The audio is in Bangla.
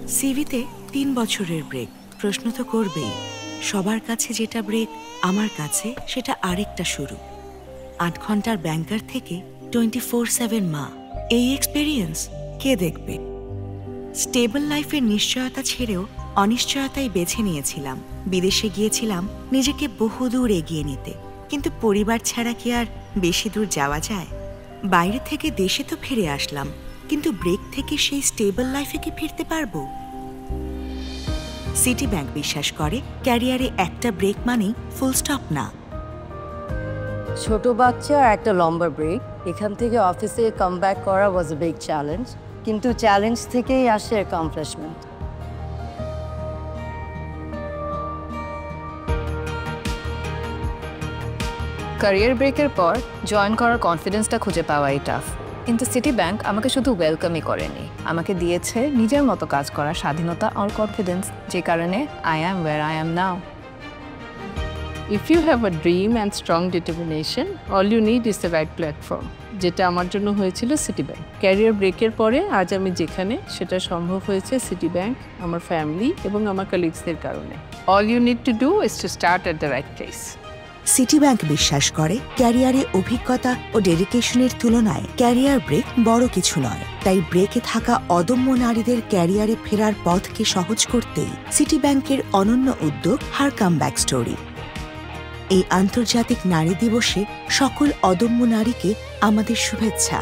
সিভিতে ৩ বছরের ব্রেক, প্রশ্ন তো করবেই। সবার কাছে যেটা ব্রেক, আমার কাছে সেটা আরেকটা শুরু। ৮ ঘন্টার ব্যাংকার থেকে 24/7 মা। এই এক্সপেরিয়েন্স কে দেখবে? স্টেবল লাইফের নিশ্চয়তা ছেড়েও অনিশ্চয়তাই বেছে নিয়েছিলাম। বিদেশে গিয়েছিলাম নিজেকে বহুদূর এগিয়ে নিতে, কিন্তু পরিবার ছাড়া কি আর বেশি দূর যাওয়া যায়? বাইরে থেকে দেশে তো ফিরে আসলাম, কিন্তু ব্রেক থেকে সেই স্টেবল লাইফে কি ফিরতে পারবো? সিটি ব্যাংক বিশ্বাস করে ক্যারিয়ারে একটা ব্রেক মানেই ফুল স্টপ না। ছোট বাচ্চা আর একটা লম্বা ব্রেক, এখান থেকে অফিসে কাম ব্যাক করা ওয়াজ এ বিগ চ্যালেঞ্জ, কিন্তু চ্যালেঞ্জ থেকেই আসে অ্যাকমপ্লিশমেন্ট। ক্যারিয়ার ব্রেকের পর জয়েন করার কনফিডেন্সটা খুঁজে পাওয়াই টাফ, কিন্তু সিটি ব্যাংক আমাকে শুধু ওয়েলকামই করেনি, আমাকে দিয়েছে নিজের মতো কাজ করার স্বাধীনতা আর কনফিডেন্স, যে কারণে I am where I am now. If you have a dream and strong determination, all you need is the right platform. যেটা আমার জন্য হয়েছিল সিটি ব্যাংক। ক্যারিয়ার ব্রেকের পরে আজ আমি যেখানে, সেটা সম্ভব হয়েছে সিটি ব্যাংক, আমার ফ্যামিলি এবং আমার কলিগসদের কারণে। All you need to do is to start at the right place. City bank বিশ্বাস করে ক্যারিয়ারে অভিজ্ঞতা ও ডেডিকেশনের তুলনায় ক্যারিয়ার ব্রেক বড় কিছু নয়। তাই ব্রেকে থাকা অদম্য নারীদের ক্যারিয়ারে ফেরার পথকে সহজ করতেই সিটি ব্যাংকের অনন্য উদ্যোগ হার কাম ব্যাক স্টোরি। এই আন্তর্জাতিক নারী দিবসে সকল অদম্য নারীকে আমাদের শুভেচ্ছা।